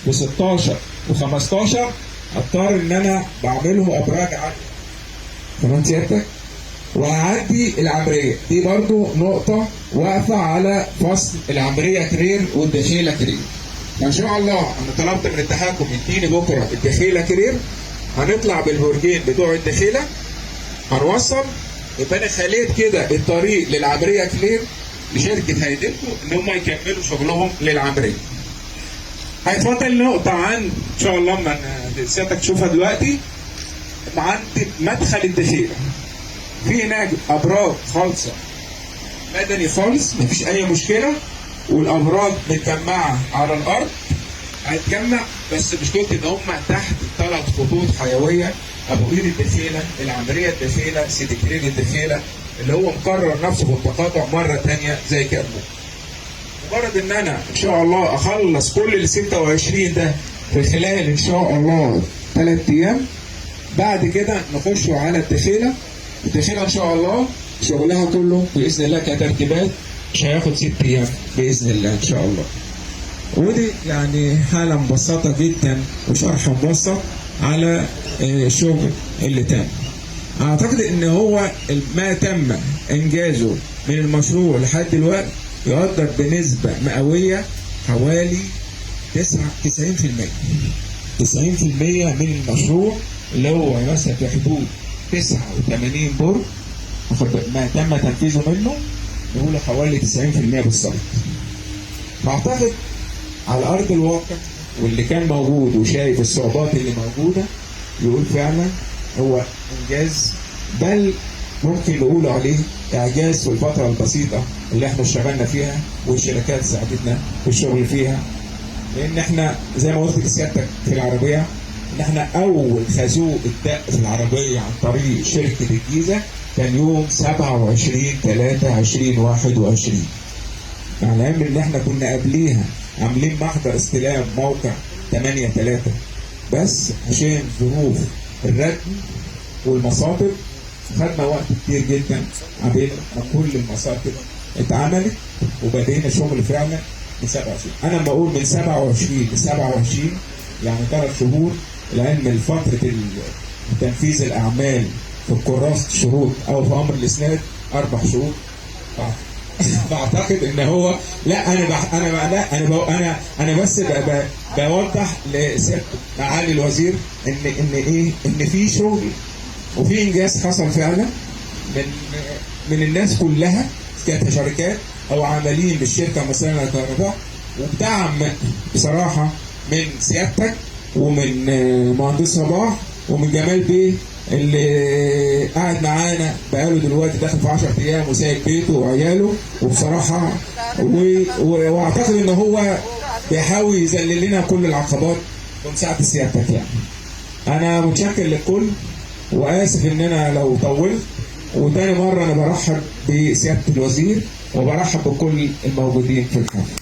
ب 16 و15 اضطر ان انا بعملهم ابراج عاليه. تمام سيادتك؟ وهعدي العمريه دي برضو نقطه واقفه على فصل العمريه كرير والدخيله كرير. ان شاء الله انا طلبت من التحكم يديني بكره الدخيله كرير، هنطلع بالبرجين بتوع الدخيله هنوصل، يبقى انا خليت كده الطريق للعمريه كلير لشركه هيدلكو ان هم يكملوا شغلهم للعمريه. هيتفضل نقطه عن ان شاء الله ما سيادتك تشوفها دلوقتي عند مدخل الدخيله. في هناك ابراج خالصه مدني خالص مفيش اي مشكله، والابراج متجمعه على الارض هتجمع، بس مشكلتي ان هم تحت 3 خطوط حيويه: ابو قير الدخيله، العمريه الدخيله، سيدي كرير الدخيله، اللي هو مكرر نفسه في التقاطع مره ثانيه زي كده. مجرد ان انا ان شاء الله اخلص كل ال 26 ده في خلال ان شاء الله 3 ايام، بعد كده نخشوا على الدخيله. الدخيله ان شاء الله شغلها كله باذن الله كتركيبات مش هياخد 6 ايام باذن الله ان شاء الله. ودي يعني حاله مبسطه جدا وشرح مبسط على الشغل اللي تم. اعتقد ان هو ما تم انجازه من المشروع لحد دلوقتي يقدر بنسبه مئويه حوالي 90%. 90% من المشروع اللي هو مثلا في حدود 89 برج ما تم تنفيذه منه نقول حوالي 90% بالظبط. فاعتقد على ارض الواقع واللي كان موجود وشايف الصعوبات اللي موجوده يقول فعلا هو انجاز، بل ممكن نقول عليه اعجاز في الفتره البسيطه اللي احنا اشتغلنا فيها والشركات ساعدتنا في الشغل فيها. لان احنا زي ما قلت لسيادتك في العربيه ان احنا اول خازوق اتدق في العربيه عن طريق شركه الجيزه كان يوم 27/3/2021. على العلم ان احنا كنا قبليها عاملين محضر استلام موقع 8/3 بس عشان ظروف الردم والمصادر خدنا وقت كتير جدا عبين ما كل المصادر اتعملت وبدينا شغل فعلا من 27. انا بقول من 27 ل 27 يعني 3 شهور، لان فتره تنفيذ الاعمال في كراسه الشروط او في امر الاسناد 4 شهور. بعتقد ان هو لا انا بس بوضح لسيادة معالي الوزير ان في شغل وفي انجاز حصل فعلا من الناس كلها كانت شركات او عاملين بالشركه المصريه للكهرباء، وبدعم بصراحه من سيادتك ومن مهندس صباح ومن جمال بيه اللي قاعد معانا بقاله دلوقتي داخل في 10 ايام وسايب بيته وعياله، وبصراحه واعتقد ان هو بيحاول يذلل لنا كل العقبات ومساعده سيادتك. يعني انا متشكر للكل واسف ان انا لو طولت، وتاني مره انا برحب بسياده الوزير وبرحب بكل الموجودين في الحفل.